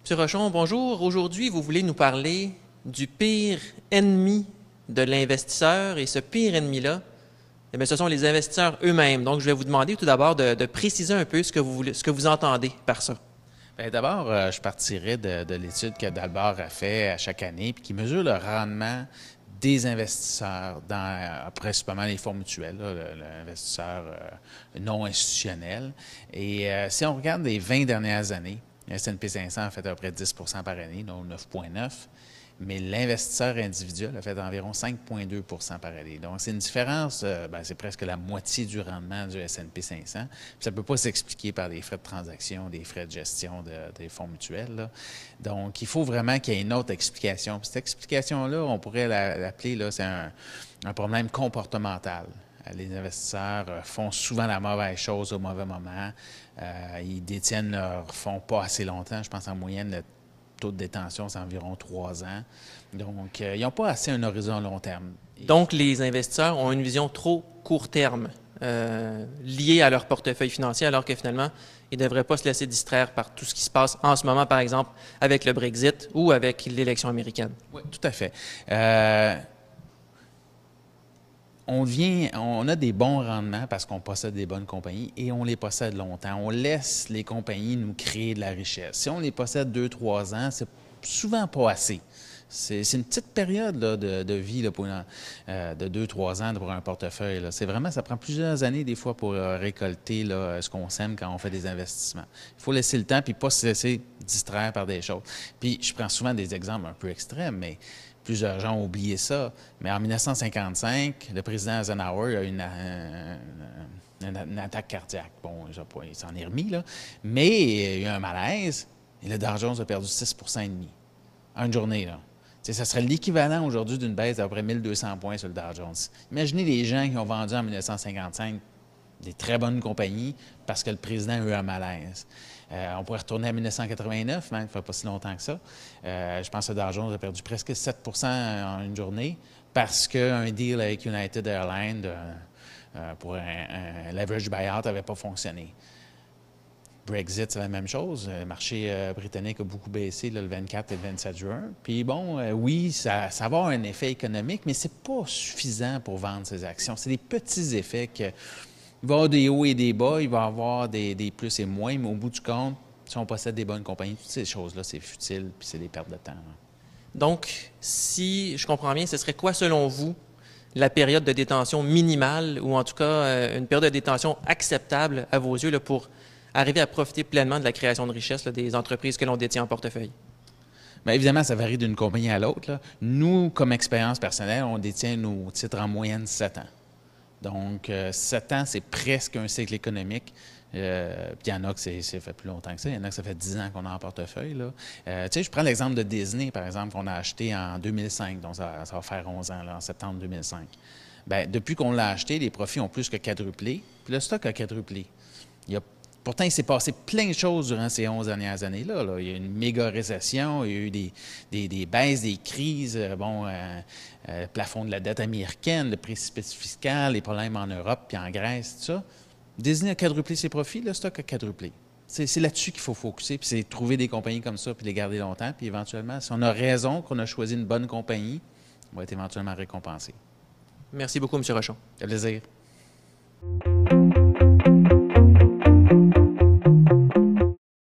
Monsieur Rochon, bonjour. Aujourd'hui, vous voulez nous parler du pire ennemi de l'investisseur. Et ce pire ennemi-là, eh bien, ce sont les investisseurs eux-mêmes. Donc, je vais vous demander tout d'abord de préciser un peu ce que vous entendez par ça. Bien, d'abord, je partirais de l'étude que Dalbar a fait à chaque année, puis qui mesure le rendement des investisseurs dans principalement les fonds mutuels, l'investisseur non institutionnel. Et si on regarde les 20 dernières années, le S&P 500 a fait à peu près 10 par année, donc 9,9, mais l'investisseur individuel a fait environ 5,2 par année. Donc, c'est une différence, c'est presque la moitié du rendement du S&P 500. Puis ça ne peut pas s'expliquer par des frais de transaction, des frais de gestion des fonds mutuels, là. Donc, il faut vraiment qu'il y ait une autre explication. Puis cette explication-là, on pourrait l'appeler, là, c'est un problème comportemental. Les investisseurs font souvent la mauvaise chose au mauvais moment. Ils détiennent leur fonds pas assez longtemps. Je pense en moyenne, le taux de détention, c'est environ 3 ans. Donc, ils n'ont pas assez un horizon long terme. Donc, les investisseurs ont une vision trop court terme liée à leur portefeuille financier, alors que finalement, ils ne devraient pas se laisser distraire par tout ce qui se passe en ce moment, par exemple, avec le Brexit ou avec l'élection américaine. Oui, tout à fait. On a des bons rendements parce qu'on possède des bonnes compagnies et on les possède longtemps. On laisse les compagnies nous créer de la richesse. Si on les possède 2-3 ans, c'est souvent pas assez. C'est une petite période là, de vie là, de 2-3 ans pour un portefeuille. C'est vraiment, ça prend plusieurs années des fois pour récolter là, ce qu'on sème quand on fait des investissements. Il faut laisser le temps puis pas se laisser distraire par des choses. Puis je prends souvent des exemples un peu extrêmes, mais plusieurs gens ont oublié ça. Mais en 1955, le président Eisenhower a eu une attaque cardiaque. Bon, il s'en est remis, là. Mais il y a eu un malaise et le Dow Jones a perdu 6,5 en une journée, là. T'sais, ça serait l'équivalent aujourd'hui d'une baisse d'à peu près 1200 points sur le Dow Jones. Imaginez les gens qui ont vendu en 1955 des très bonnes compagnies parce que le président a eu un malaise. On pourrait retourner à 1989, mais il ne fait pas si longtemps que ça. Je pense que le Dow Jones a perdu presque 7 en une journée parce qu'un deal avec United Airlines pour un leverage buyout n'avait pas fonctionné. Brexit, c'est la même chose. Le marché britannique a beaucoup baissé là, le 24 et le 27 juin. Puis bon, oui, ça va avoir un effet économique, mais c'est pas suffisant pour vendre ces actions. C'est des petits effets que... Il va y avoir des hauts et des bas, il va y avoir des plus et moins, mais au bout du compte, si on possède des bonnes compagnies, toutes ces choses-là, c'est futile puis c'est des pertes de temps. Donc, si je comprends bien, ce serait quoi, selon vous, la période de détention minimale ou en tout cas une période de détention acceptable à vos yeux là, pour arriver à profiter pleinement de la création de richesse là, des entreprises que l'on détient en portefeuille? Bien, évidemment, ça varie d'une compagnie à l'autre, là. Nous, comme expérience personnelle, on détient nos titres en moyenne 7 ans. Donc, 7 ans, c'est presque un cycle économique. Puis il y en a que ça fait plus longtemps que ça. Il y en a que ça fait 10 ans qu'on a en portefeuille, là. Tu sais, je prends l'exemple de Disney, par exemple, qu'on a acheté en 2005. Donc, ça va faire 11 ans, là, en septembre 2005. Bien, depuis qu'on l'a acheté, les profits ont plus que quadruplé. Puis le stock a quadruplé. Pourtant, il s'est passé plein de choses durant ces 11 dernières années-là, là. Il y a eu une méga récession, il y a eu des baisses, des crises, le plafond de la dette américaine, le précipice fiscal, les problèmes en Europe puis en Grèce, tout ça. Disney a quadruplé ses profits, le stock a quadruplé. C'est là-dessus qu'il faut focuser, puis c'est trouver des compagnies comme ça, puis les garder longtemps, puis éventuellement, si on a raison qu'on a choisi une bonne compagnie, on va être éventuellement récompensé. Merci beaucoup, M. Rochon. Ça fait plaisir.